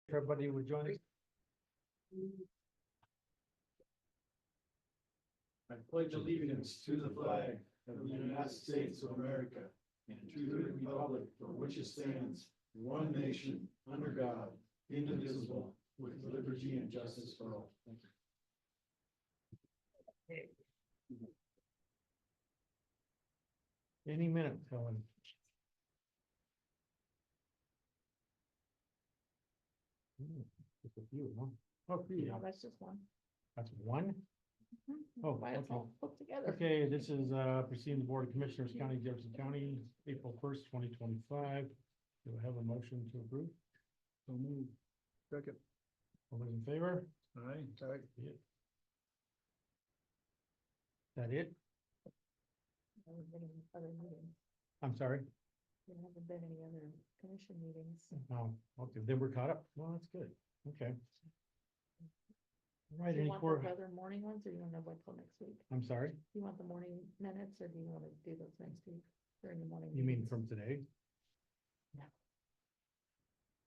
Everybody would join us. I pledge allegiance to the flag of the United States of America and to the republic for which it stands, one nation, under God, indivisible, with liberty and justice for all. Thank you. Any minute, Helen. Just a few, huh? Oh, few. No, that's just one. That's one? Oh, Why it's okay. all put together. Okay, this is proceeding the Board of Commissioners, County, Jefferson County, April 1st, 2025. Do I have a motion to approve? So move. Second. All those in favor? Aye. Aye. Yeah. That it? There haven't been any other meetings. I'm sorry. There haven't been any other commission meetings. Oh, okay, then we're caught up. Well, that's good. Okay. All right, Do you any want core, those other morning ones, or you want to wait till next week? I'm sorry, Do you want the morning minutes, or do you want to do those next week during the morning? you mean meetings? from today?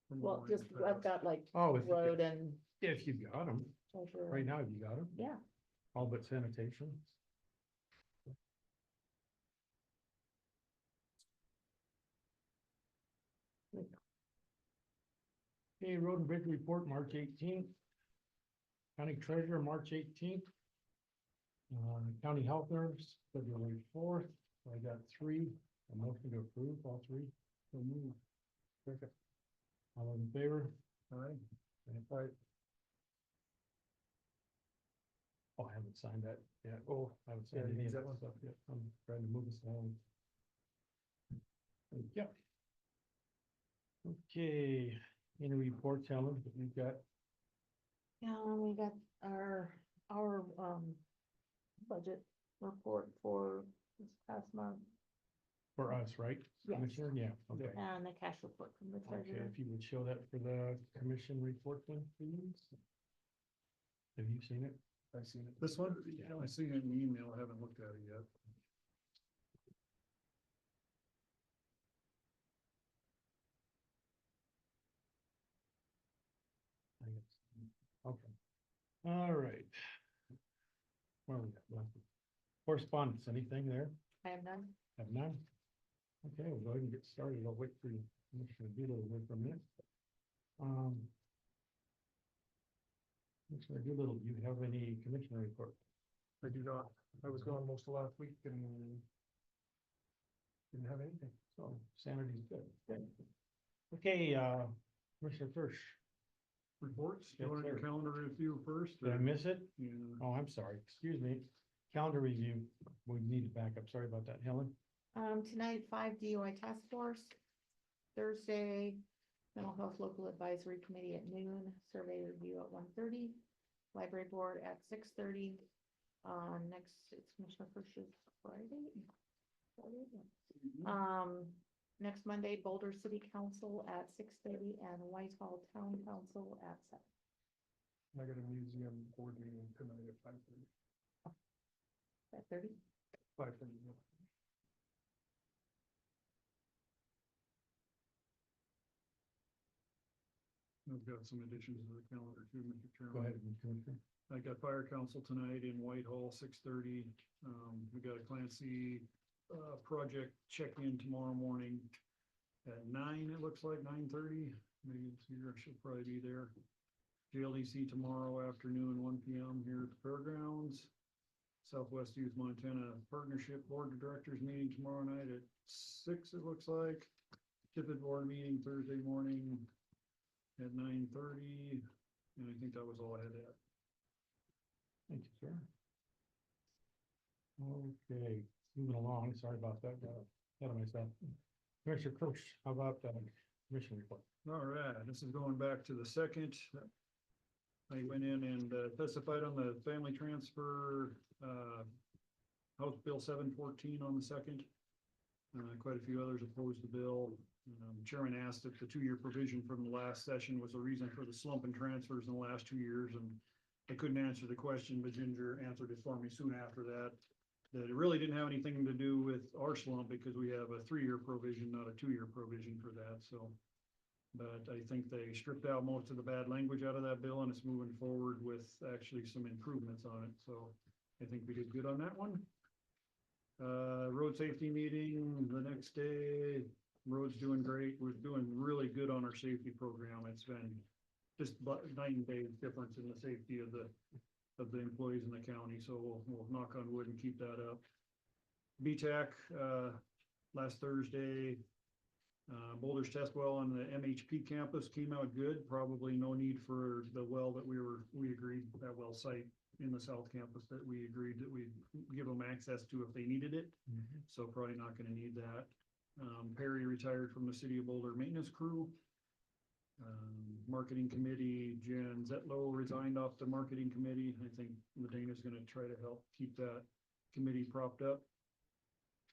Well, just, I've got like Oh, road and if you've got them, treasurer. right now, have you got them? Yeah, All but sanitation? Okay, road and bridge report, March 18th. County treasurer, March 18th. County health nurse, February 4th. I got three. A motion to approve all three. So move. Second. All those in favor? Aye. Aye. Oh, I haven't signed that yet. Oh, I haven't signed any of that stuff yet. I'm trying to move this along. Yep. Okay, any reports, Helen, that we've got? yeah, we got our budget report for this past month, For us, right? Yes. Commissioner, yeah, okay. and the cash report from the Okay, treasurer. if you would show that for the commission report then, please. Have you seen it? I've seen it. This one? Yeah. I seen it in the email. I haven't looked at it yet. I guess. Okay. All right. Where we at? Correspondence, anything there? I have none. Have none? Okay, we'll go ahead and get started. I'll wait for Commissioner Doolittle here for a minute. Commissioner Doolittle, do you have any commissioner report? I do not. I was gone most of last week and didn't have anything. So sanity's good. Good. Okay, Commissioner Kirsch, Reports? Yes, You want your sir. calendar review first? did I or- miss it? Yeah. Oh, I'm sorry. Excuse me. Calendar review. We need to back up. Sorry about that, Helen. Tonight, 5 DUI task force. Thursday, mental health local advisory committee at noon, survey review at 1:30, library board at 6:30. Next, it's Commissioner Frisch's Friday. Next Monday, Boulder City Council at 6:30 and Whitehall Town Council at 7. I got a museum board meeting tonight at 5:30. At 30. 5:30. I've got some additions to the calendar too, Mr. Chairman. Go ahead, Commissioner. I got fire council tonight in Whitehall, 6:30. We got a Clancy project check-in tomorrow morning at 9, it looks like 9:30. Maybe it's here, I should probably be there. JLDC tomorrow afternoon, 1 PM here at the fairgrounds. Southwest Youth Montana Partnership Board of Directors meeting tomorrow night at 6, it looks like. Tippet Board meeting Thursday morning at 9:30, and I think that was all I had to add. Thank you, sir. Okay, moving along. Sorry about that. Got ahead of myself. Commissioner Kirsch, how about commission report? All right, this is going back to the second. I went in and testified on the family transfer, House Bill 714 on the second. Quite a few others opposed the bill. Chairman asked if the 2-year provision from the last session was the reason for the slump in transfers in the last 2 years, and I couldn't answer the question, but Ginger answered it for me soon after that. That it really didn't have anything to do with our slump because we have a 3-year provision, not a 2-year provision for that, so. But I think they stripped out most of the bad language out of that bill and it's moving forward with actually some improvements on it, so I think we did good on that one. Road safety meeting the next day, road's doing great, we're doing really good on our safety program, it's been just about 9 days difference in the safety of the employees in the county, so we'll knock on wood and keep that up. BTAC, last Thursday, Boulder's test well on the MHP campus came out good, probably no need for the well that we agreed, that well site in the south campus that we agreed that we'd give them access to if they needed it, so probably not gonna need that. Perry retired from the city of Boulder maintenance crew. Marketing committee, Jen Zetlow resigned off the marketing committee. I think Medina's gonna try to help keep that committee propped up.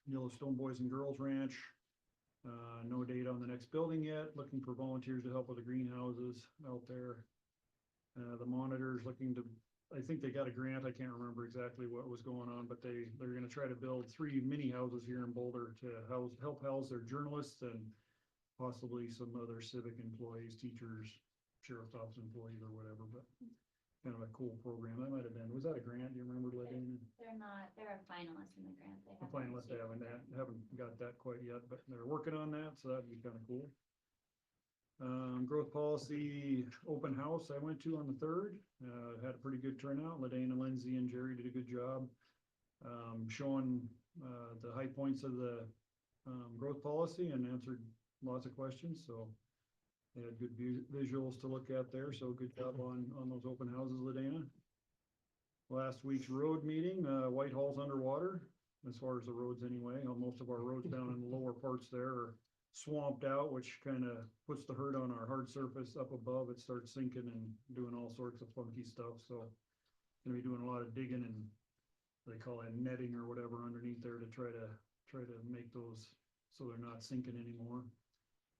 Yellowstone Boys and Girls Ranch, no date on the next building yet, looking for volunteers to help with the greenhouses out there. The monitors looking to, I think they got a grant, I can't remember exactly what was going on, but they're gonna try to build 3 mini houses here in Boulder to help house their journalists and possibly some other civic employees, teachers, sheriff's office employees or whatever, but kind of a cool program. That might have been, was that a grant? Do you remember, Lynn? They're not, they're a finalist in the grant. They A finalist, they haven't got that quite yet, but they're working on that, so that'd be kind of cool. Growth policy open house I went to on the 3rd, had a pretty good turnout. Ladana, Lindsay and Jerry did a good job, showing, the high points of the, growth policy and answered lots of questions, so they had good visuals to look at there, so good job on those open houses, Ladana. Last week's road meeting, Whitehall's underwater, as far as the roads anyway. Most of our roads down in the lower parts there are swamped out, which kind of puts the hurt on our hard surface. Up above, it starts sinking and doing all sorts of funky stuff, so gonna be doing a lot of digging and they call it netting or whatever underneath there to try to make those so they're not sinking anymore.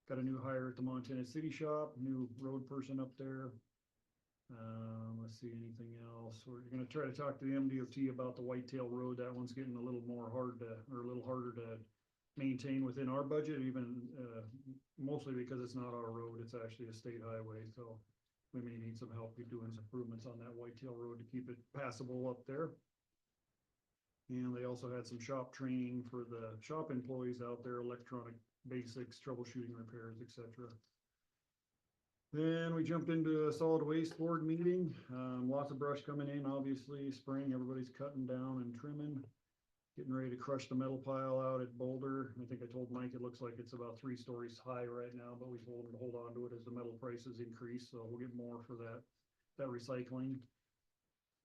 Got a new hire at the Montana City Shop, new road person up there. Let's see, anything else? We're gonna try to talk to the MDOT about the Whitetail Road. That one's getting a little harder to maintain within our budget, even, mostly because it's not our road, it's actually a state highway, so we may need some help with doing some improvements on that Whitetail Road to keep it passable up there. And they also had some shop training for the shop employees out there, electronic basics, troubleshooting, repairs, etc. Then we jumped into a solid waste board meeting. Lots of brush coming in, obviously, spring, everybody's cutting down and trimming. Getting ready to crush the metal pile out at Boulder. I think I told Mike it looks like it's about 3 stories high right now, but we told him to hold on to it as the metal prices increase, so we'll get more for that recycling.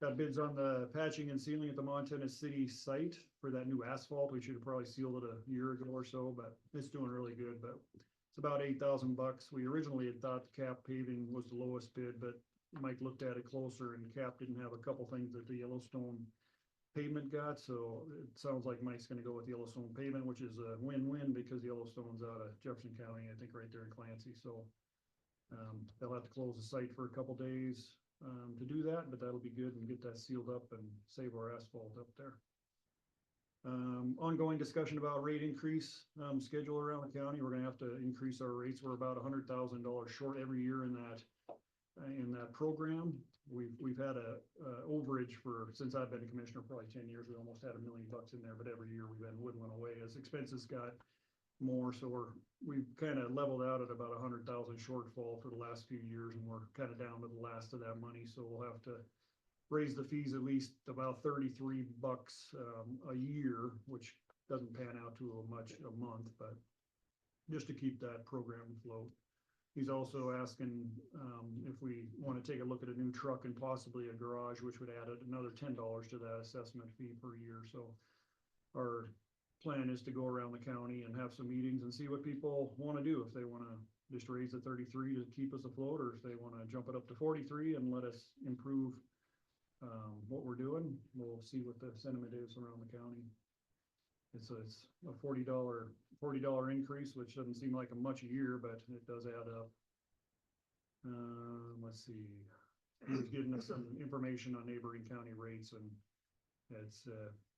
Got bids on the patching and sealing at the Montana City site for that new asphalt. We should have probably sealed it a year ago or so, but it's doing really good, but it's about $8,000. We originally had thought the Cap paving was the lowest bid, but Mike looked at it closer and Cap didn't have a couple things that the Yellowstone pavement got, so it sounds like Mike's gonna go with Yellowstone pavement, which is a win-win because Yellowstone's out of Jefferson County, I think right there in Clancy, so they'll have to close the site for a couple days to do that, but that'll be good and get that sealed up and save our asphalt up there. Ongoing discussion about rate increase schedule around the county. We're gonna have to increase our rates. We're about $100,000 short every year in that program. We've had a overage since I've been a commissioner, probably 10 years. We almost had $1 million in there, but every year we've been whittling away as expenses got more. So we've kind of leveled out at about 100,000 shortfall for the last few years, and we're kind of down to the last of that money. So we'll have to raise the fees at least about $33 a year, which doesn't pan out to much a month, but just to keep that program afloat. He's also asking if we want to take a look at a new truck and possibly a garage, which would add another $10 to that assessment fee per year. So our plan is to go around the county and have some meetings and see what people want to do. If they want to just raise the 33 to keep us afloat, or if they want to jump it up to 43 and let us improve what we're doing. We'll see what the sentiment is around the county. It's a $40 increase, which doesn't seem like much a year, but it does add up. Let's see. He was giving us some information on neighboring county rates, and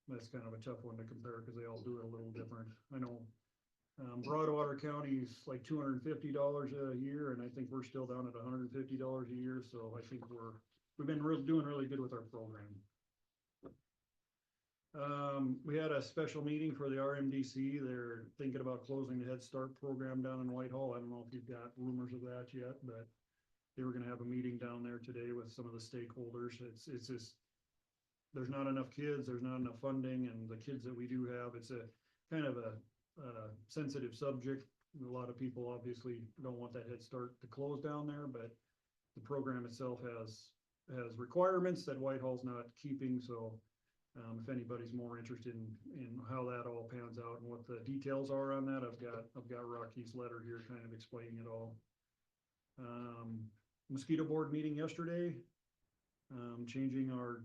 that's kind of a tough one to compare because they all do it a little different. I know Broadwater County's like $250 a year, and I think we're still down at $150 a year, so I think we've been doing really good with our program. We had a special meeting for the RMDC. They're thinking about closing the Head Start program down in Whitehall. I don't know if you've got rumors of that yet, but they were gonna have a meeting down there today with some of the stakeholders. It's just, there's not enough kids, there's not enough funding, and the kids that we do have, it's a kind of a sensitive subject. A lot of people obviously don't want that Head Start to close down there, but the program itself has requirements that Whitehall's not keeping, so if anybody's more interested in how that all pans out and what the details are on that, I've got Rocky's letter here kind of explaining it all. Mosquito board meeting yesterday, changing our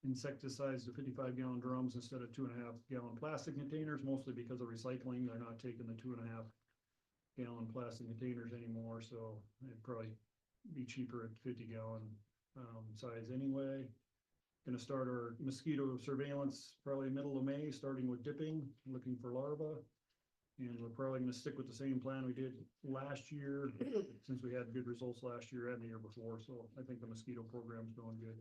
insecticides to 55-gallon drums instead of 2.5-gallon plastic containers, mostly because of recycling. They're not taking the 2.5-gallon plastic containers anymore, so it'd probably be cheaper at 50-gallon size anyway. Gonna start our mosquito surveillance probably middle of May, starting with dipping, looking for larvae. And we're probably gonna stick with the same plan we did last year, since we had good results last year and the year before, so I think the mosquito program's going good.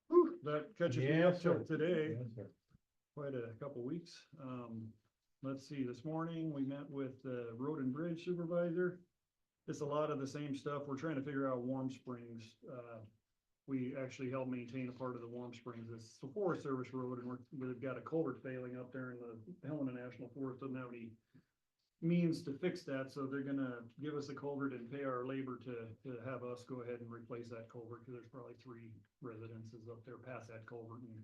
Whew, that catches me up Yes, till sir. today, Yes, sir. quite a couple weeks. Let's see, this morning we met with the road and bridge supervisor. It's a lot of the same stuff. We're trying to figure out Warm Springs. We actually help maintain a part of the Warm Springs. It's the Forest Service road, and we've got a culvert failing up there in the Helena National Forest. Doesn't have any means to fix that, so they're gonna give us a culvert and pay our labor to have us go ahead and replace that culvert, because there's probably 3 residences up there past that culvert, and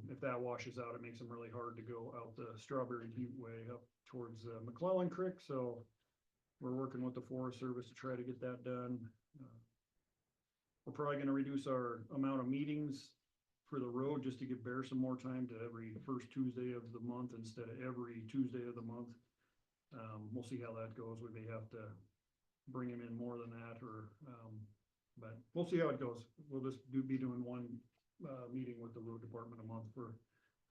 if that washes out, it makes them really hard to go out the Strawberry Butte way up towards McClellan Creek. So we're working with the Forest Service to try to get that done. We're probably gonna reduce our amount of meetings for the road, just to give Bear some more time, to every first Tuesday of the month instead of every Tuesday of the month. We'll see how that goes. We may have to bring him in more than that, or, but we'll see how it goes. We'll just be doing one meeting with the road department a month for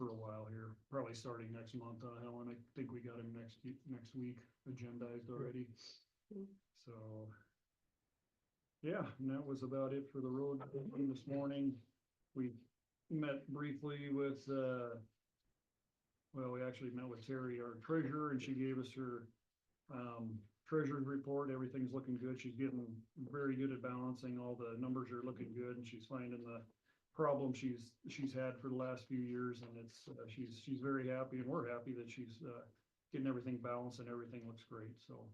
a while here, probably starting next month. Helen, I think we got him next week agendized already. So yeah, and that was about it for the road this morning. We met briefly with, well, we actually met with Terry, our treasurer, and she gave us her treasurer's report. Everything's looking good. She's getting very good at balancing. All the numbers are looking good, and she's finding the problem she's had for the last few years, and it's she's very happy, and we're happy that she's getting everything balanced and everything looks great. So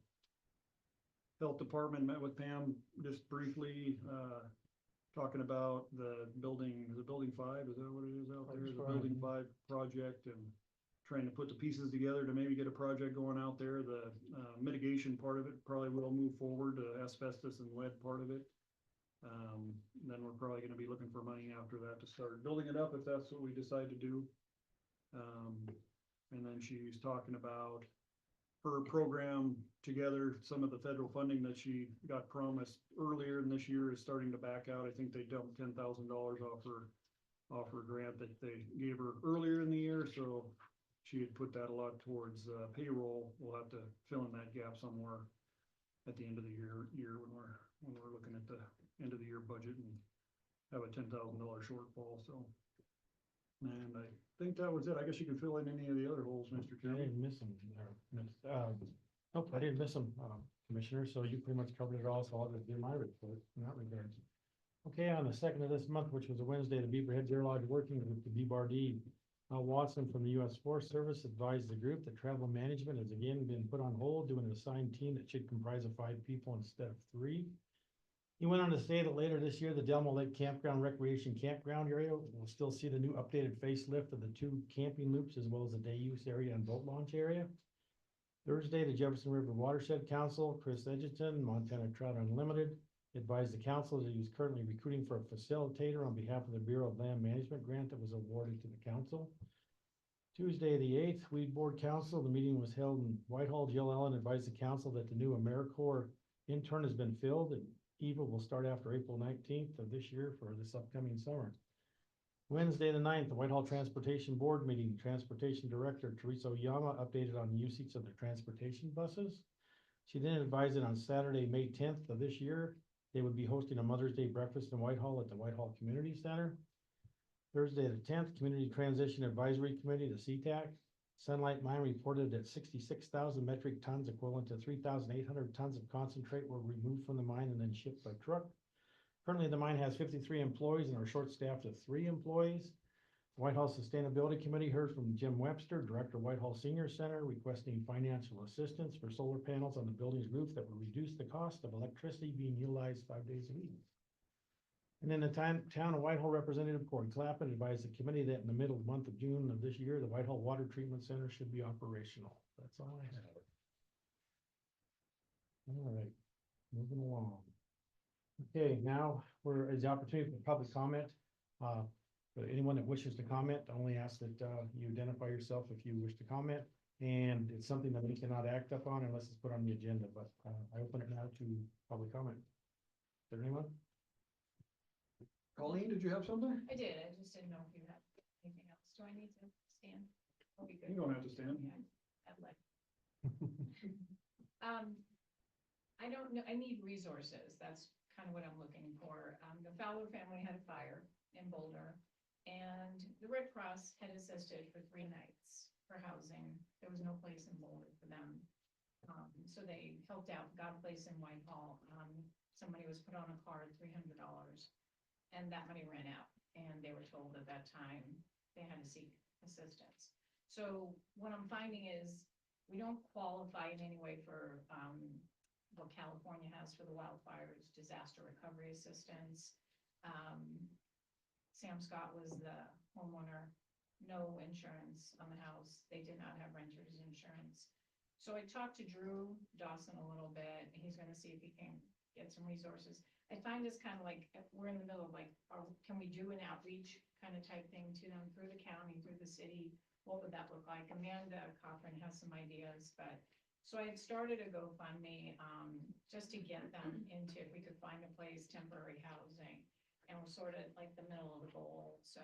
Health Department met with Pam just briefly, talking about the building 5, is that what it is out there? The building 5 project, and trying to put the pieces together to maybe get a project going out there. The mitigation part of it probably will move forward, asbestos and lead part of it. Then we're probably gonna be looking for money after that to start building it up, if that's what we decide to do. And then she's talking about her program together. Some of the federal funding that she got promised earlier in this year is starting to back out. I think they dumped $10,000 off her grant that they gave her earlier in the year, so she had put that a lot towards payroll. We'll have to fill in that gap somewhere at the end of the year when we're looking at the end of the year budget and have a $10,000 shortfall. So, and I think that was it. I guess you can fill in any of the other holes, Mr. I Chairman. didn't miss them. Nope, I didn't miss them, Commissioner, so you pretty much covered it all, so I'll just do my report in that regard. Okay, on the 2nd of this month, which was a Wednesday, the Beaverhead Deer Lodge Working Group, the BBRD, Watson from the U.S. Forest Service advised the group that travel management has again been put on hold, due to an assigned team that should comprise of 5 people instead of 3. He went on to say that later this year, the Delmo Lake Campground Recreation Campground area will still see the new updated facelift of the 2 camping loops, as well as the day use area and boat launch area. Thursday, the Jefferson River Watershed Council, Chris Edgerton, Montana Trout Unlimited, advised the council that he was currently recruiting for a facilitator on behalf of the Bureau of Land Management grant that was awarded to the council. Tuesday, the 8th, Weed Board Council, the meeting was held in Whitehall. Jill Ellen advised the council that the new AmeriCorps intern has been filled, and Eva will start after April 19th of this year for this upcoming summer. Wednesday the 9th, the Whitehall Transportation Board meeting, Transportation Director Teresa Oyama updated on usage of their transportation buses. She then advised that on Saturday, May 10th of this year, they would be hosting a Mother's Day breakfast in Whitehall at the Whitehall Community Center. Thursday the 10th, Community Transition Advisory Committee, the CTAC. Sunlight Mine reported that 66,000 metric tons, equivalent to 3,800 tons of concentrate, were removed from the mine and then shipped by truck. Currently, the mine has 53 employees and are short-staffed of 3 employees. Whitehall Sustainability Committee heard from Jim Webster, Director of Whitehall Senior Center, requesting financial assistance for solar panels on the building's roof that would reduce the cost of electricity being utilized 5 days a week. And then the town of Whitehall Representative Corey Clappin advised the committee that in the middle month of June of this year, the Whitehall Water Treatment Center should be operational. That's all I have. All right, moving along. Okay, now is the opportunity for public comment. But anyone that wishes to comment, I only ask that you identify yourself if you wish to comment. And it's something that we cannot act upon unless it's put on the agenda, but I open it now to public comment. Is there anyone? Colleen, did you have something? I did, I just didn't know if you had anything else. Do I need to stand? I'll be good. You don't have to stand. Yeah, I'd like. I don't know, I need resources. That's kind of what I'm looking for. The Fowler family had a fire in Boulder, and the Red Cross had assisted for 3 nights for housing. There was no place in Boulder for them. So they helped out, got a place in Whitehall. Somebody was put on a card, $300. And that money ran out, and they were told at that time they had to seek assistance. So what I'm finding is we don't qualify in any way for what California has for the wildfires, disaster recovery assistance. Sam Scott was the homeowner, no insurance on the house. They did not have renter's insurance. So I talked to Drew Dawson a little bit. He's going to see if he can get some resources. I find this kind of like, we're in the middle of like, can we do an outreach kind of type thing to them through the county, through the city? What would that look like? Amanda Cochran has some ideas, but, so I had started a GoFundMe, just to get them into, if we could find a place, temporary housing, and we're sort of like the middle of the bowl. So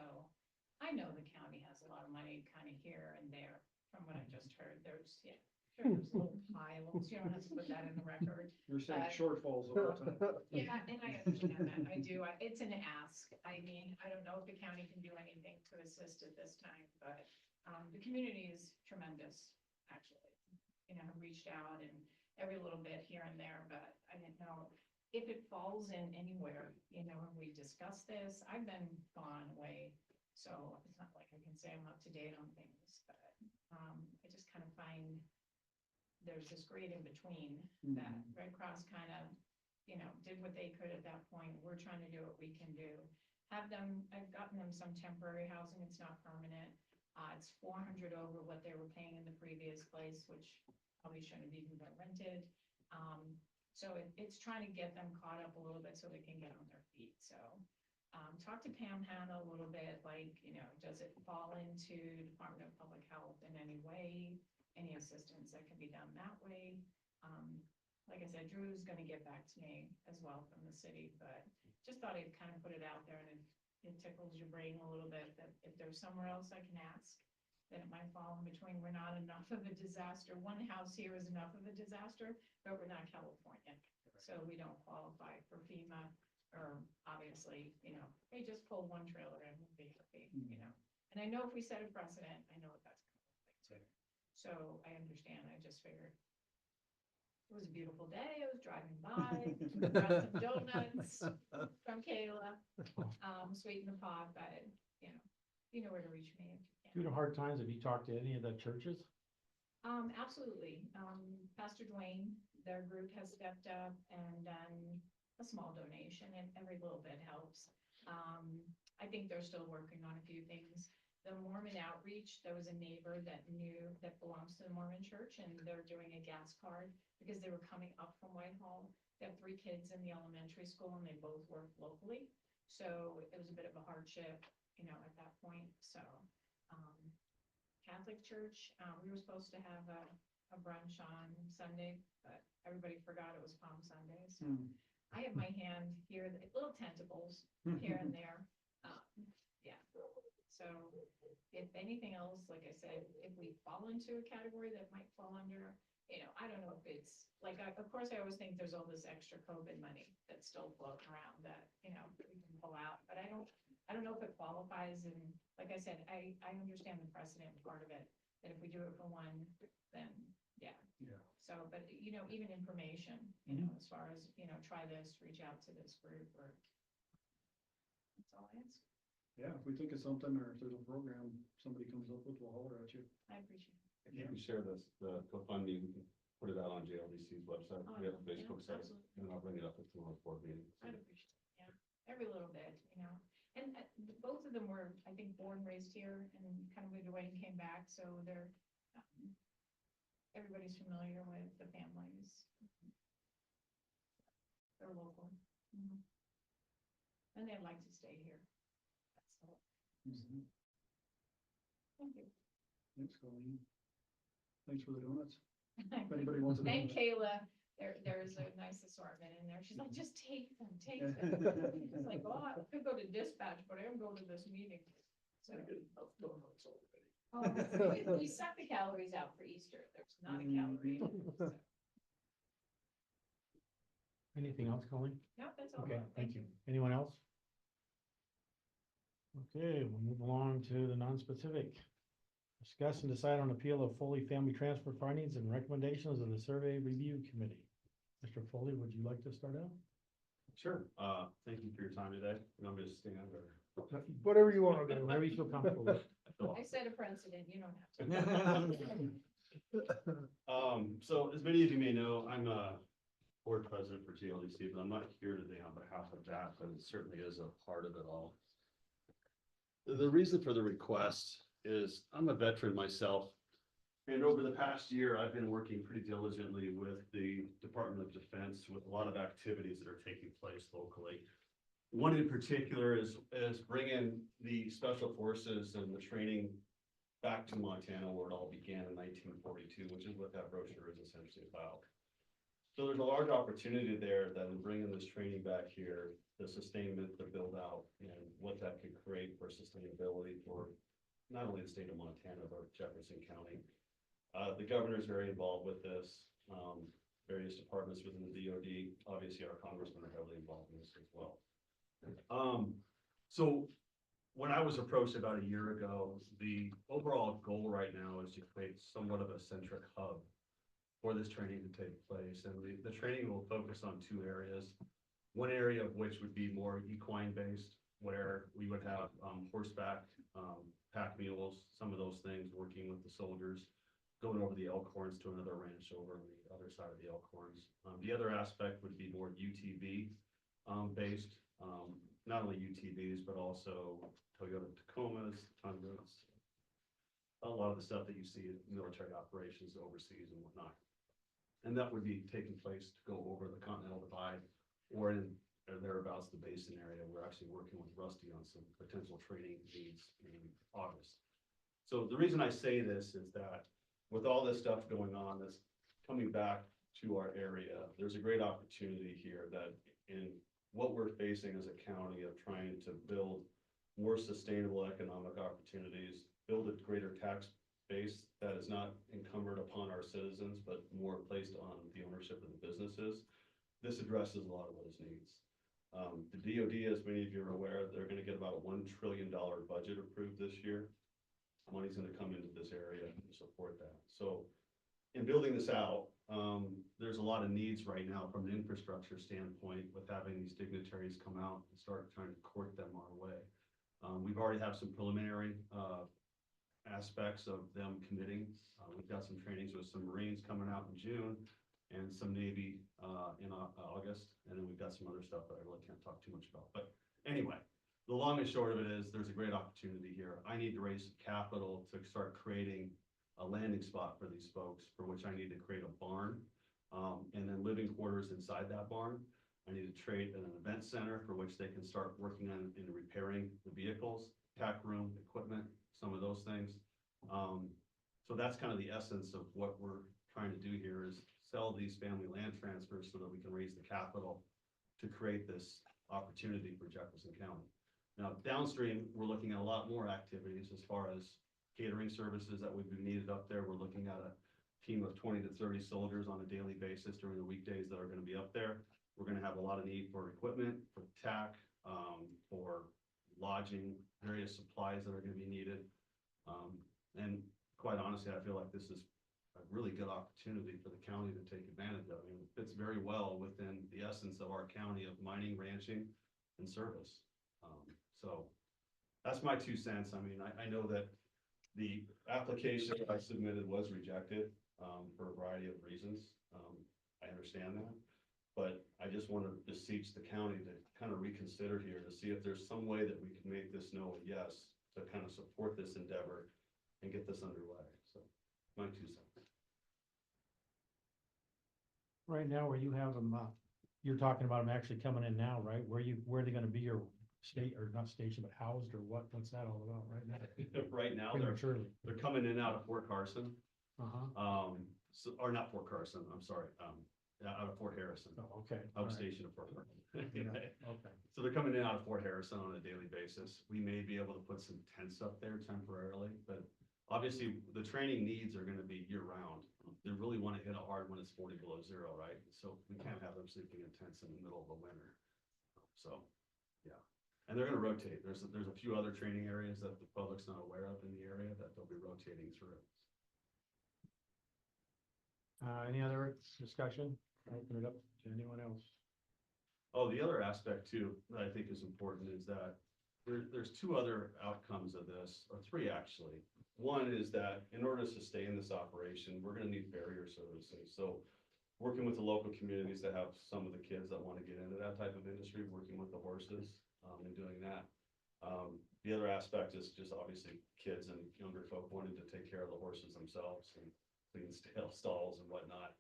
I know the county has a lot of money kind of here and there, from what I just heard. There's, yeah, sure, there's little piles, you don't have to put that in the record. You're saying shortfalls all the time. Yeah, and I understand that, I do, it's an ask. I mean, I don't know if the county can do anything to assist at this time, but, the community is tremendous, actually. You know, I've reached out and every little bit here and there, but I didn't know if it falls in anywhere, you know, when we discuss this. I've been gone away, so it's not like I can say I'm up to date on things, but, I just kind of find there's this great in between that Red Cross kind of, you know, did what they could at that point. We're trying to do what we can do. I've gotten them some temporary housing. It's not permanent. It's 400 over what they were paying in the previous place, which probably shouldn't have even been rented. So it's trying to get them caught up a little bit so they can get on their feet. So talk to Pam Hanna a little bit, like, you know, does it fall into Department of Public Health in any way? Any assistance that can be done that way? Like I said, Drew's gonna get back to me as well from the city, but just thought I'd kind of put it out there, and it tickles your brain a little bit that if there's somewhere else I can ask, then it might fall in between. We're not enough of a disaster. One house here is enough of a disaster, but we're not California. So we don't qualify for FEMA, or obviously, you know, they just pull one trailer and we'll be happy, you know. And I know if we set a precedent, I know what that's gonna look like too. So I understand. I just figured it was a beautiful day. I was driving by, got some donuts from Kayla, sweeten the pot, but you know where to reach me. Due to hard times, have you talked to any of the churches? Absolutely. Pastor Dwayne, their group has stepped up and done a small donation, and every little bit helps. I think they're still working on a few things. The Mormon outreach, there was a neighbor that belongs to the Mormon church, and they're doing a gas card because they were coming up from Whitehall. They have 3 kids in the elementary school, and they both work locally. So it was a bit of a hardship, you know, at that point. So Catholic church, we were supposed to have a brunch on Sunday, but everybody forgot it was Palm Sunday. So I have my hand here, little tentacles here and there. Yeah. So if anything else, like I said, if we fall into a category that might fall under, I don't know if it's, like, of course, I always think there's all this extra COVID money that's still floating around that, we can pull out, but I don't know if it qualifies, and like I said, I understand the precedent part of it, that if we do it for one, then, yeah. Yeah. So, but, even information, as far as, try this, reach out to this group, or that's all I ask. Yeah, if we think of something, or if there's a program somebody comes up with, we'll holler at you. I appreciate it. If you can share this, the GoFundMe, we can put it out on JLDC's website, Oh, we have a yeah, Facebook site, absolutely. and I'll bring it up at tomorrow's board meeting. I'd appreciate it, yeah, every little bit, and both of them were, I think, born, raised here, and kind of moved away and came back, so they're, everybody's familiar with the families. They're local. Mhm. And they'd like to stay here. That's all. Thank you. Thanks, Colleen. Thanks for the donuts. If anybody wants to. Thank Kayla. There's a nice assortment in there. She's like, just take them, take them. It's like, oh, I could go to dispatch, but I am going to this meeting. So, we suck the calories out for Easter. There's not a calorie. in it, so. Anything else, Colleen? No, that's all. Okay, thank you. Anyone else? Okay, we'll move along to the non-specific. Discuss and decide on appeal of Foley family transfer findings and recommendations of the survey review committee. Mr. Foley, would you like to start out? Sure, thank you for your time today, you want me to stand or? Whatever you want to do, whatever you feel comfortable with. I set a precedent. You don't have to. So as many of you may know, I'm a board president for GLDC, but I'm not here today on behalf of that, but it certainly is a part of it all. The reason for the request is I'm a veteran myself. And over the past year, I've been working pretty diligently with the Department of Defense with a lot of activities that are taking place locally. One in particular is bringing the special forces and the training back to Montana, where it all began in 1942, which is what that brochure is essentially about. So there's a large opportunity there that in bringing this training back here, the sustainment, the build out, and what that could create for sustainability for not only the state of Montana, but Jefferson County. The governor is very involved with this. Various departments within the DOD, obviously our congressmen are heavily involved in this as well. So when I was approached about a year ago, the overall goal right now is to create somewhat of a centric hub for this training to take place. And the training will focus on two areas. One area of which would be more equine based, where we would have horseback, pack mules, some of those things, working with the soldiers, going over the Elkhorns to another ranch over on the other side of the Elkhorns. The other aspect would be more UTV based, not only UTVs, but also Toyota Tacomas, Tundras, a lot of the stuff that you see in military operations overseas and whatnot. And that would be taking place to go over the Continental Divide or in or thereabouts the basin area. We're actually working with Rusty on some potential training needs in August. So the reason I say this is that with all this stuff going on that's coming back to our area, there's a great opportunity here that in what we're facing as a county of trying to build more sustainable economic opportunities, build a greater tax base that is not encumbered upon our citizens, but more placed on the ownership of the businesses. This addresses a lot of those needs. The DOD, as many of you are aware, they're going to get about a $1 trillion budget approved this year. Money's going to come into this area to support that. So in building this out, there's a lot of needs right now from an infrastructure standpoint with having these dignitaries come out and start trying to court them our way. We've already have some preliminary aspects of them committing. We've got some trainings with some Marines coming out in June and some Navy in August. And then we've got some other stuff that I really can't talk too much about. But anyway, the long and short of it is there's a great opportunity here. I need to raise some capital to start creating a landing spot for these folks, for which I need to create a barn and then living quarters inside that barn. I need to trade an event center for which they can start working on and repairing the vehicles, tack room, equipment, some of those things. So that's kind of the essence of what we're trying to do here is sell these family land transfers so that we can raise the capital to create this opportunity for Jefferson County. Now downstream, we're looking at a lot more activities as far as catering services that would be needed up there. We're looking at a team of 20 to 30 soldiers on a daily basis during the weekdays that are gonna be up there. We're gonna have a lot of need for equipment, for TAC, for lodging, various supplies that are gonna be needed. And quite honestly, I feel like this is a really good opportunity for the county to take advantage of. I mean, it fits very well within the essence of our county of mining, ranching, and service. So that's my 2 cents. I mean, I know that the application I submitted was rejected, for a variety of reasons. I understand that. But I just want to beseech the county to kind of reconsider here to see if there's some way that we can make this no a yes, to kind of support this endeavor and get this underway. So my 2 cents. Right now, where you have them, you're talking about them actually coming in now, right? Where are they gonna be, your state, or not station, but housed, or what's that all about right now? Right now, Prematurely. they're coming in out of Fort Carson, Uh-huh, so, or not Fort Carson, I'm sorry, out of Fort Harrison, oh, okay. all right. outstation of Fort Harrison. Yeah, okay. So they're coming in out of Fort Harrison on a daily basis. We may be able to put some tents up there temporarily, but obviously the training needs are gonna be year round. They really wanna hit it hard when it's 40 below zero, right? So we can't have them sleeping in tents in the middle of the winter. So, yeah. And they're gonna rotate. There's a few other training areas that the public's not aware of in the area that they'll be rotating through. Any other discussion? Open it up to anyone else. Oh, the other aspect too, that I think is important is that there's 2 other outcomes of this, or 3 actually. One is that in order to sustain this operation, we're gonna need barrier services. So working with the local communities that have some of the kids that want to get into that type of industry, working with the horses, and doing that. The other aspect is just obviously kids and younger folk wanting to take care of the horses themselves and clean stalls and whatnot.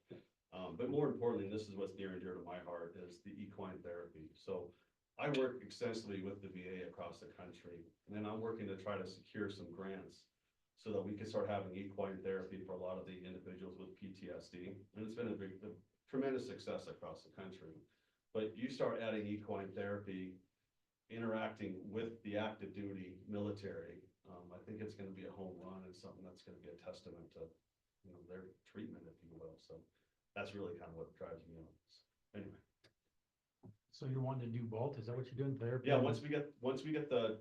But more importantly, this is what's near and dear to my heart, is the equine therapy. So I work extensively with the VA across the country, and I'm working to try to secure some grants so that we can start having equine therapy for a lot of the individuals with PTSD. And it's been a tremendous success across the country. But you start adding equine therapy, interacting with the active duty military, I think it's gonna be a home run and something that's gonna be a testament to, their treatment, if you will. So that's really kind of what drives me on this. Anyway. So you're wanting to do both? Is that what you're doing, therapy? Yeah, once we get the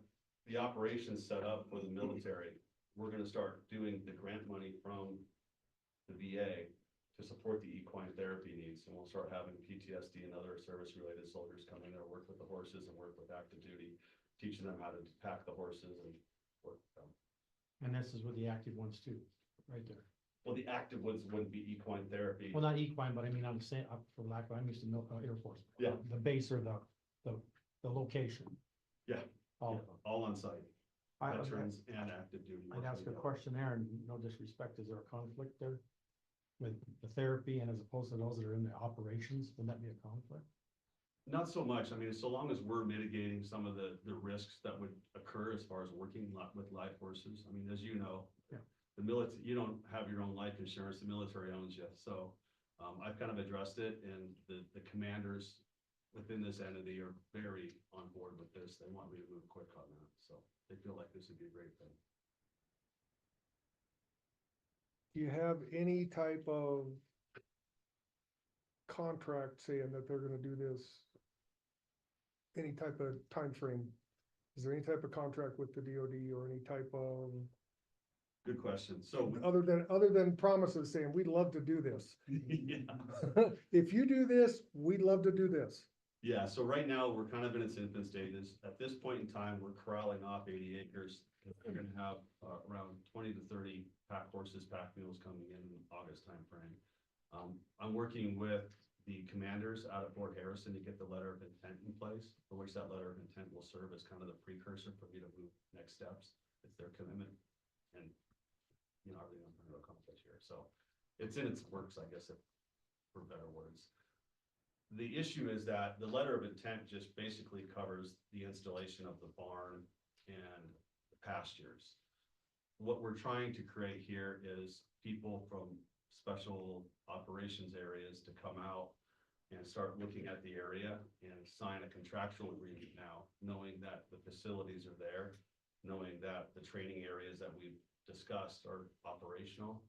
operations set up for the military, we're gonna start doing the grant money from the VA to support the equine therapy needs, and we'll start having PTSD and other service-related soldiers come in there, work with the horses and work with active duty, teaching them how to pack the horses and work with them. And this is with the active ones too, right there. Well, the active ones wouldn't be equine therapy. Well, not equine, but I mean, I'm saying, for lack of, I'm used to Air Force. Yeah. The base or the location. Yeah, Oh, all on site, I- veterans and active duty. I'd ask a question there, and no disrespect, is there a conflict there? With the therapy and as opposed to those that are in the operations, would that be a conflict? Not so much. I mean, so long as we're mitigating some of the risks that would occur as far as working with live horses. I mean, as you know. Yeah. The military, you don't have your own life insurance, the military owns you. So, I've kind of addressed it, and the commanders within this entity are very on board with this. They want me to move quick on that. So they feel like this would be a great thing. Do you have any type of contract saying that they're gonna do this? Any type of time frame? Is there any type of contract with the DoD or any type of, Good question. So, other than promises saying, we'd love to do this? yeah. If you do this, we'd love to do this. Yeah, so right now, we're kind of in its infant stages. At this point in time, we're corralling off 80 acres. We're gonna have around 20 to 30 pack horses, pack mules coming in August timeframe. I'm working with the commanders out at Fort Harrison to get the letter of intent in place, for which that letter of intent will serve as kind of the precursor for me to move next steps. It's their commitment, and everything I'm trying to accomplish here. So it's in its works, I guess, for better words. The issue is that the letter of intent just basically covers the installation of the barn and the pastures. What we're trying to create here is people from special operations areas to come out and start looking at the area and sign a contractual agreement now, knowing that the facilities are there, knowing that the training areas that we've discussed are operational,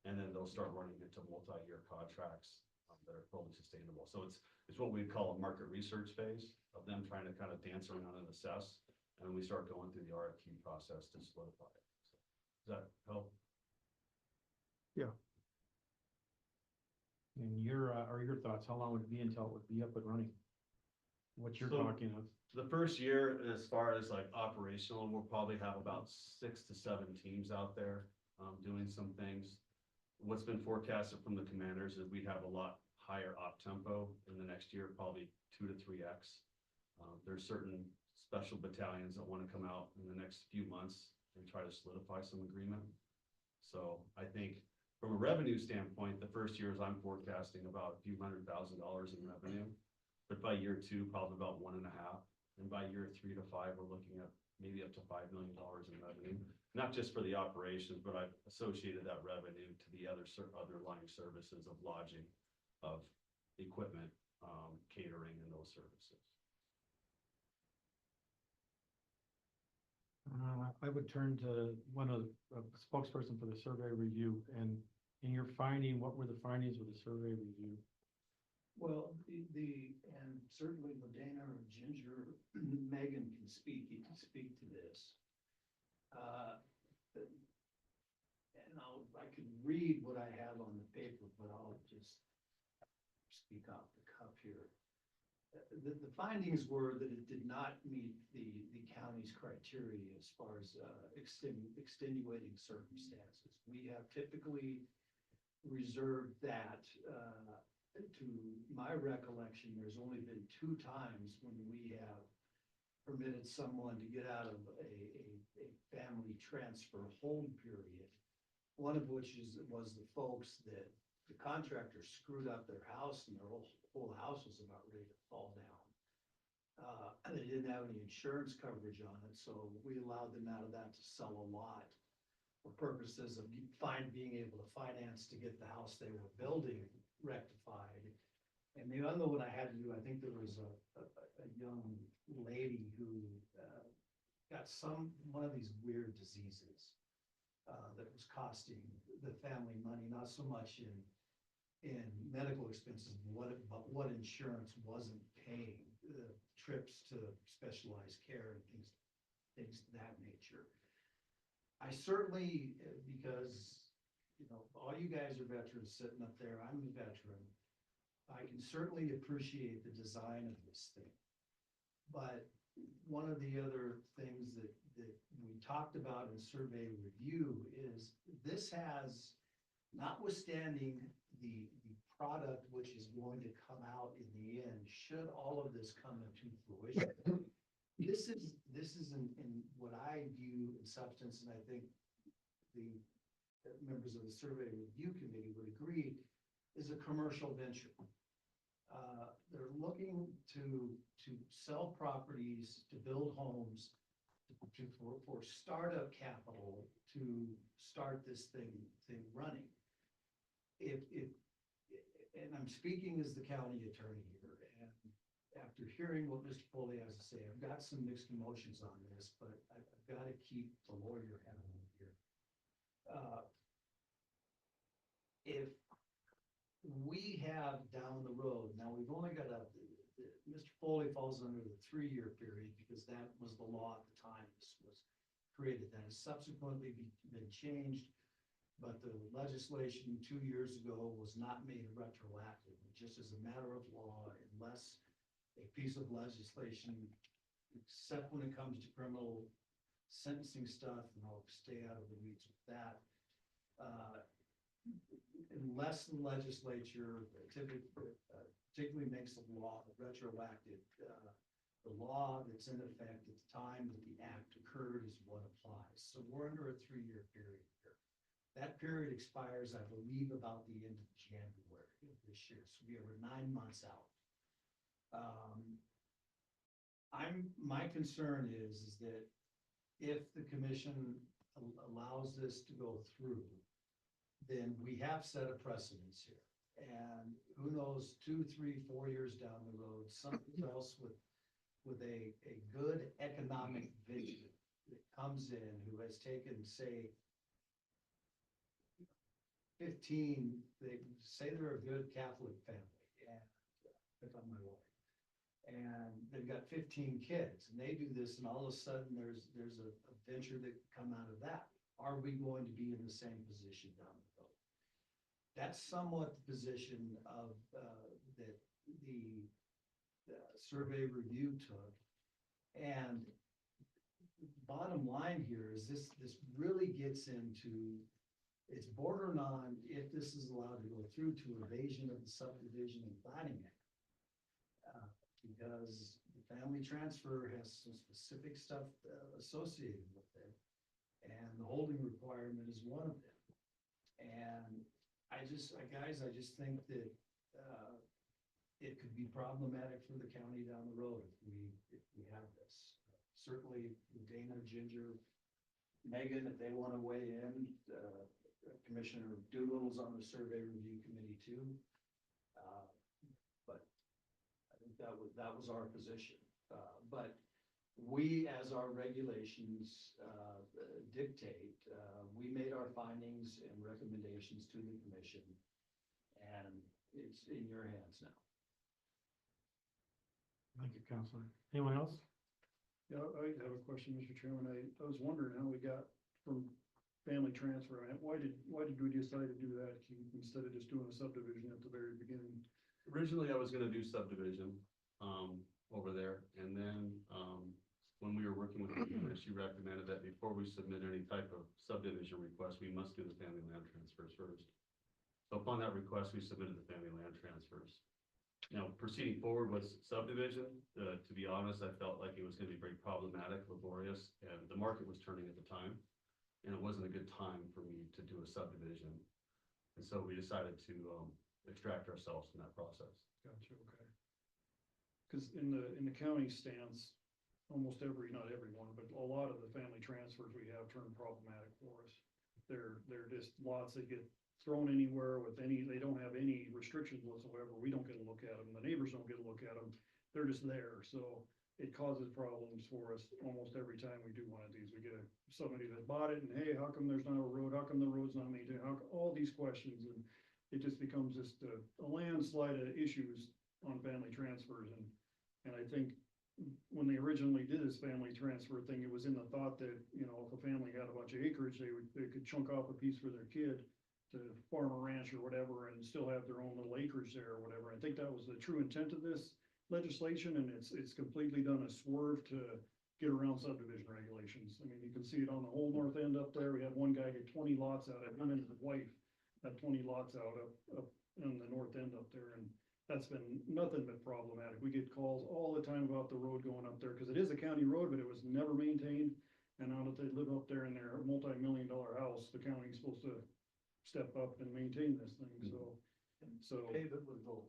and then they'll start running into multi-year contracts that are fully sustainable. So it's what we call a market research phase of them trying to kind of dance around and assess, and we start going through the RFQ process to solidify it. So, does that help? And your thoughts, how long would it be until it would be up and running? What you're So- talking of? The first year, as far as like operational, we'll probably have about 6 to 7 teams out there, doing some things. What's been forecasted from the commanders is we'd have a lot higher op tempo in the next year, probably 2 to 3x. There's certain special battalions that want to come out in the next few months and try to solidify some agreement. So I think from a revenue standpoint, the first years I'm forecasting about a few $100,000 in revenue. But by year 2, probably about 1.5. And by year 3 to 5, we're looking at maybe up to $5 million in revenue. Not just for the operations, but I've associated that revenue to the other underlying services of lodging, of equipment, catering, and those services. I would turn to one of a spokesperson for the survey review, and in your finding, what were the findings of the survey review? Well, and certainly Ladana or Ginger, Megan can speak to this. And I can read what I have on the paper, but I'll just speak off the cuff here. The findings were that it did not meet the county's criteria as far as extenuating circumstances. We have typically reserved that, to my recollection, there's only been 2 times when we have permitted someone to get out of a family transfer hold period. One of which was the folks that the contractor screwed up their house and their whole house was about ready to fall down. And they didn't have any insurance coverage on it, so we allowed them out of that to sell a lot for purposes of being able to finance to get the house they were building rectified. And the other one I had to do, I think there was a young lady who got one of these weird diseases that was costing the family money, not so much in medical expenses, but what insurance wasn't paying, trips to specialized care and things of that nature. I certainly, because, all you guys are veterans sitting up there, I'm a veteran. I can certainly appreciate the design of this thing. But one of the other things that we talked about in survey review is this has, notwithstanding the product which is going to come out in the end, should all of this come into fruition. This is in what I view in substance, and I think the members of the survey review committee would agree, is a commercial venture. They're looking to sell properties, to build homes, for startup capital to start this thing running. And I'm speaking as the county attorney here, and after hearing what Mr. Foley has to say, I've got some mixed emotions on this, but I've got to keep the lawyer hat on here. If we have down the road, now we've only got Mr. Foley falls under the 3-year period because that was the law at the time this was created. That has subsequently been changed, but the legislation 2 years ago was not made retroactive, just as a matter of law, unless a piece of legislation, except when it comes to criminal sentencing stuff, and I'll stay out of the weeds with that. Unless the legislature particularly makes the law retroactive, the law that's in effect at the time that the act occurred is what applies. So we're under a 3-year period here. That period expires, I believe, about the end of January of this year. So we are 9 months out. My concern is that if the commission allows this to go through, then we have set a precedence here. And who knows, 2, 3, 4 years down the road, something else with a good economic vision that comes in, who has taken, say, 15, they say they're a good Catholic family, and pick on my wife. And they've got 15 kids, and they do this, and all of a sudden, there's a venture that can come out of that. Are we going to be in the same position down the road? That's somewhat the position of, that the survey review took. And bottom line here is this really gets into, it's bordering on, if this is allowed to go through, to evasion of the subdivision and planning act. Because the family transfer has some specific stuff associated with it. And the holding requirement is one of them. And I just think that, it could be problematic for the county down the road if we have this. Certainly Dana, Ginger, Megan, if they want to weigh in, Commissioner Doolittle's on the survey review committee too. But I think that was our position. But we, as our regulations dictate, we made our findings and recommendations to the commission, and it's in your hands now. Thank you, Counselor. Anyone else? Yeah, I have a question, Mr. Chairman. I was wondering how we got from family transfer. Why did we decide to do that, Keith, instead of just doing a subdivision at the very beginning? Originally, I was gonna do subdivision, over there, and then, when we were working with her, she recommended that before we submit any type of subdivision request, we must do the family land transfers first. So upon that request, we submitted the family land transfers. Now, proceeding forward with subdivision, to be honest, I felt like it was gonna be very problematic, laborious, and the market was turning at the time. And it wasn't a good time for me to do a subdivision. And so we decided to, extract ourselves from that process. Gotcha, okay. Cause in the county stance, almost not everyone, but a lot of the family transfers we have turn problematic for us. They're just lots that get thrown anywhere they don't have any restrictions whatsoever. We don't get a look at them. The neighbors don't get a look at them. They're just there. So it causes problems for us almost every time we do one of these. We get somebody that bought it and, hey, how come there's not a road? How come the road's not maintained? All these questions, and it just becomes just a landslide of issues on family transfers. And I think when they originally did this family transfer thing, it was in the thought that, if a family had a bunch of acreage, they could chunk off a piece for their kid to farm a ranch or whatever and still have their own little acreage there or whatever. I think that was the true intent of this legislation, and it's completely done a swerve to get around subdivision regulations. I mean, you can see it on the whole north end up there. We had one guy get 20 lots out. Him and his wife had 20 lots out up in the north end up there, and that's been nothing but problematic. We get calls all the time about the road going up there, because it is a county road, but it was never maintained. And now that they live up there in their multi-million-dollar house, the county's supposed to step up and maintain this thing, so. Pave it with gold.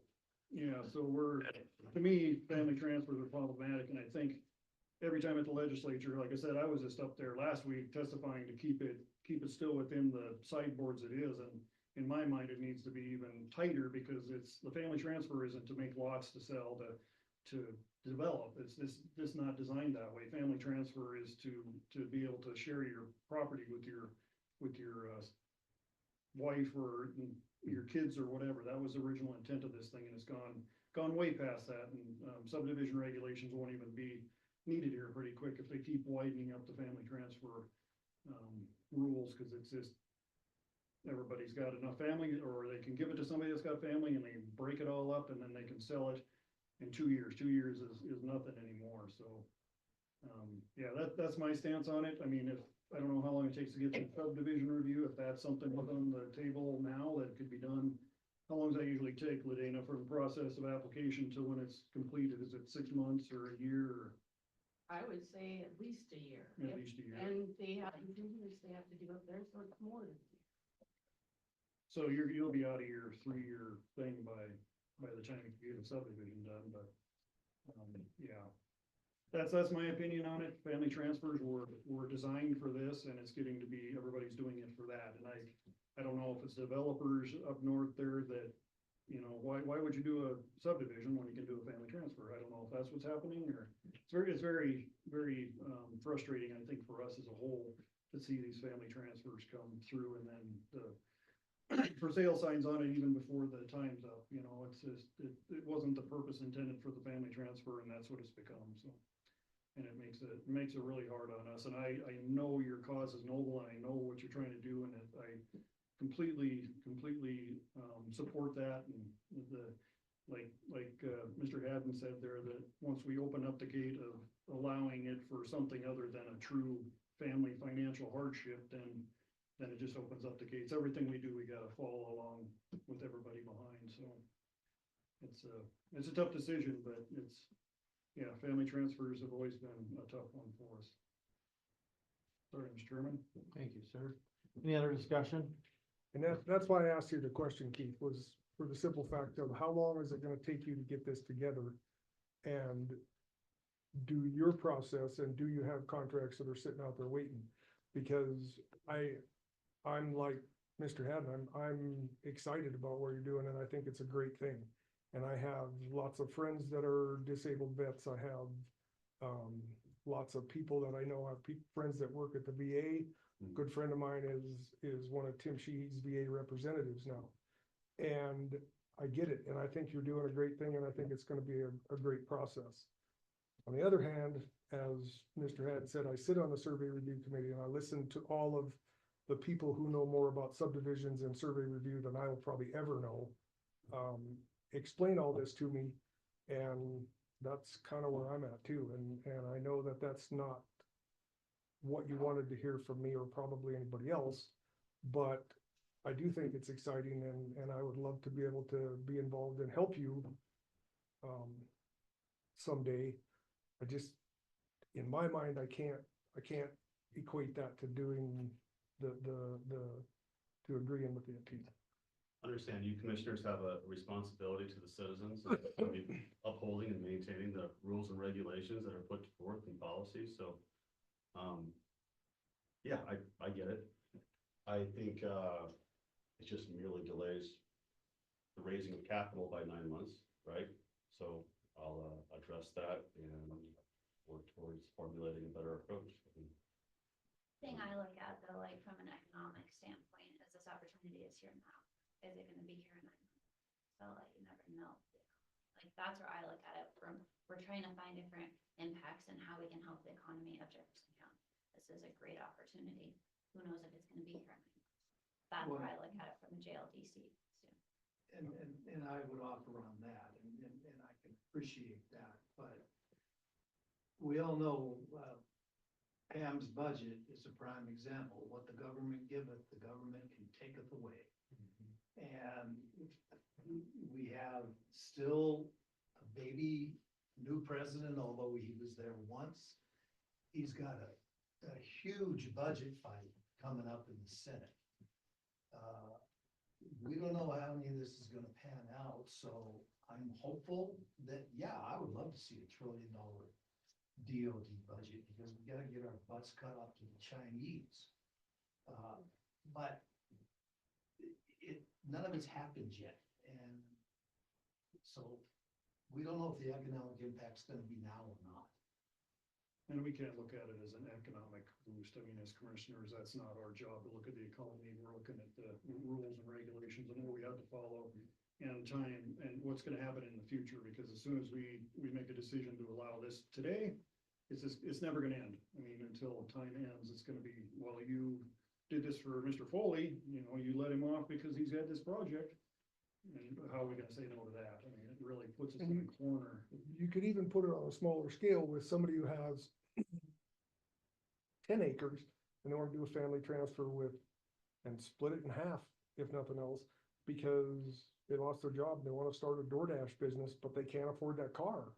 Yeah, so to me, family transfers are problematic, and I think every time at the legislature, like I said, I was just up there last week testifying to keep it still within the sideboards it is, and in my mind, it needs to be even tighter, because the family transfer isn't to make lots to sell, to develop. It's this not designed that way. Family transfer is to be able to share your property with your wife or your kids or whatever. That was the original intent of this thing, and it's gone way past that, and subdivision regulations won't even be needed here pretty quick if they keep widening up the family transfer rules, because it's just everybody's got enough family, or they can give it to somebody that's got family and they break it all up and then they can sell it in 2 years. 2 years is nothing anymore. So yeah, that's my stance on it. I mean, I don't know how long it takes to get the subdivision review, if that's something that's on the table now that could be done. How long does that usually take, Ladena, from the process of application to when it's completed? Is it 6 months or a year? Or? I would say at least a year. At least a year. And they have improvements they have to do up there, so it's more than a year. So you'll be out of your 3-year thing by the time you get the subdivision done, but yeah. That's my opinion on it. Family transfers were designed for this, and it's getting to be, everybody's doing it for that. And I don't know if it's developers up north there that you know, why would you do a subdivision when you can do a family transfer? I don't know if that's what's happening, or it's very, frustrating, I think, for us as a whole to see these family transfers come through and then the for sale signs on it even before the time's up, you know, it's just, it wasn't the purpose intended for the family transfer, and that's what it's become, so. And it makes it really hard on us, and I know your cause is noble, and I know what you're trying to do, and I completely, support that, and Mr. Haddon said there, that once we open up the gate of allowing it for something other than a true family financial hardship, then it just opens up the gates. Everything we do, we gotta follow along with everybody behind, so. It's a tough decision, but yeah, family transfers have always been a tough one for us. Sorry, Mr. Chairman. Thank you, sir. Any other discussion? And that's why I asked you the question, Keith, was for the simple fact of how long is it gonna take you to get this together? And do your process, and do you have contracts that are sitting out there waiting? Because I'm like Mr. Haddon, I'm excited about what you're doing, and I think it's a great thing. And I have lots of friends that are disabled vets. I have lots of people that I know. I have friends that work at the VA. Good friend of mine is one of Tim Sheehy's VA representatives now. And I get it, and I think you're doing a great thing, and I think it's gonna be a great process. On the other hand, as Mr. Haddon said, I sit on the survey review committee, and I listen to all of the people who know more about subdivisions and survey review than I will probably ever know. Explain all this to me, and that's kind of where I'm at too, and I know that that's not what you wanted to hear from me or probably anybody else, but I do think it's exciting, and I would love to be able to be involved and help you someday. I just, in my mind, I can't equate that to doing to agreeing with the appeal. Understand you commissioners have a responsibility to the citizens of upholding and maintaining the rules and regulations that are put forth in policy, so. Yeah, I get it. I think, it just merely delays the raising of capital by 9 months, right? So I'll, address that and work towards formulating a better approach. Thing I look at though, like from an economic standpoint, is this opportunity is here now. Is it gonna be here in 9 months? So like, you never know. Like, that's where I look at it from, we're trying to find different impacts and how we can help the economy of Jefferson County. This is a great opportunity. Who knows if it's gonna be here in 9 months? That's where I look at it from a JLDC. And I would offer on that, and I can appreciate that, but we all know, Pam's budget is a prime example. What the government giveth, the government can taketh away. And we have still a baby new president, although he was there once. He's got a huge budget fight coming up in the Senate. We don't know how any of this is gonna pan out, so I'm hopeful that, yeah, I would love to see $1 trillion DOD budget, because we gotta get our butts cut off to the Chinese. But none of it's happened yet, and so we don't know if the economic impact's gonna be now or not. And we can't look at it as an economic boost. I mean, as commissioners, that's not our job to look at the economy. We're looking at the rules and regulations and what we have to follow and time and what's gonna happen in the future, because as soon as we make a decision to allow this today, it's never gonna end. I mean, until time ends, it's gonna be, well, you did this for Mr. Foley, you know, you let him off because he's had this project. And how are we gonna say no to that? I mean, it really puts us in a corner. You could even put it on a smaller scale with somebody who has 10 acres and they want to do a family transfer and split it in half, if nothing else, because they lost their job. They want to start a DoorDash business, but they can't afford that car.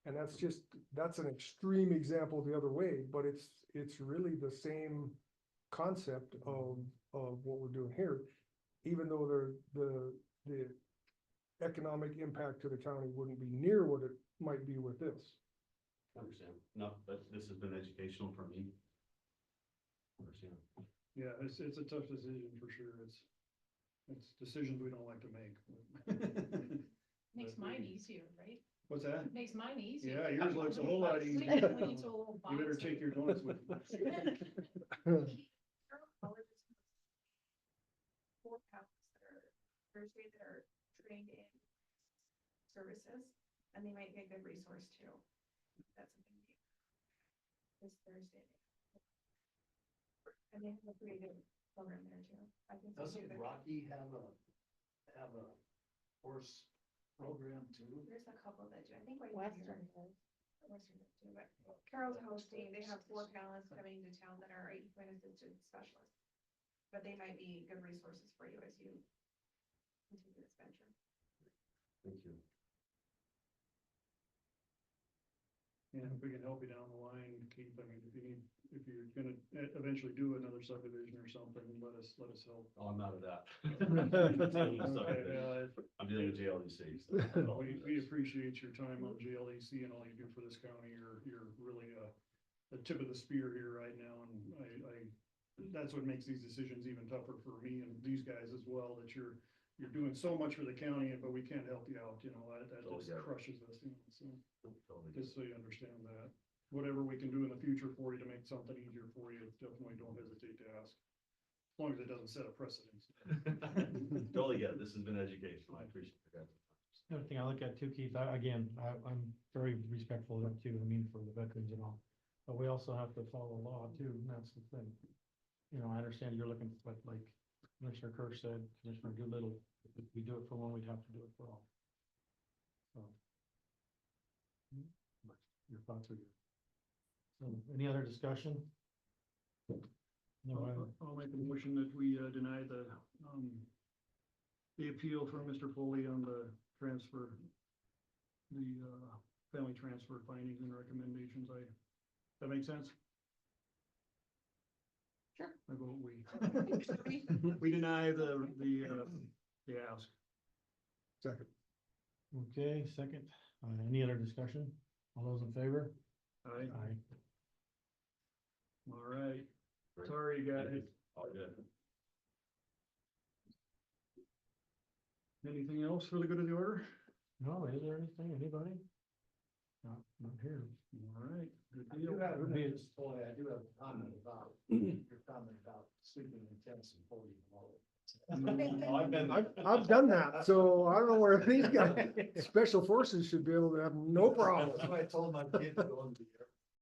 And that's an extreme example the other way, but it's really the same concept of what we're doing here, even though the economic impact to the county wouldn't be near what it might be with this. Understand. No, but this has been educational for me. Understand. Yeah, it's a tough decision for sure. It's decisions we don't like to make. Makes mine easier, right? What's that? Makes mine easier. Yeah, yours looks a whole lot easier. When it's a little You better box. take your donuts with you. Four counties that are, Thursday that are trained in services, and they might be a good resource too. That's something new. This Thursday. And they have a pretty good program there too. I think. they do Doesn't good. Rocky have a horse program too? There's a couple that do, I think. right Western here. does. Western does too, but Carroll's hosting, they have 4 panelists coming to town that are equine assisted specialists. But they might be good resources for you as you continue this venture. Thank you. And if we can help you down the line, Keith, I mean, if you're gonna eventually do another subdivision or something, let us help. Oh, I'm out of that. Okay, I'm dealing with JLDC. So that's all. we appreciate your time on JLEC and all you do for this county. You're really the tip of the spear here right now, and that's what makes these decisions even tougher for me and these guys as well, that you're doing so much for the county, but we can't help you out, you know, that Oh, just yeah. crushes us, you know, so. Totally. Just so you understand that, whatever we can do in the future for you to make something easier for you, definitely don't hesitate to ask. As long as it doesn't set a precedence. Totally get it. This has been educational. I appreciate it, guys. Another thing I look at too, Keith, I'm very respectful of that too, I mean, for the veterans and all. But we also have to follow law too, and that's the thing. You know, I understand you're looking, but like Commissioner Kirsch said, Commissioner Doolittle, if we do it for one, we'd have to do it for all. So. But your thoughts are good. So, any other discussion? No, I'll make a motion that we deny the appeal from Mr. Foley on the transfer, the family transfer findings and recommendations. That make sense? Sure. I vote we. We deny the ask. Second. Okay, second, any other discussion? All those in favor? Aye. Aye. All right. Great. Sorry, Thank guys. you. All good. Anything else for the good of the order? No, is there anything, anybody? Not here. All right, good I do deal. have, Would be- I do have a comment about, your comment about sleeping in tents and holding them all. I've been. I've done that, so I don't know where these guys, special forces should be able to have no problem. That's what I told my kids going to the airport.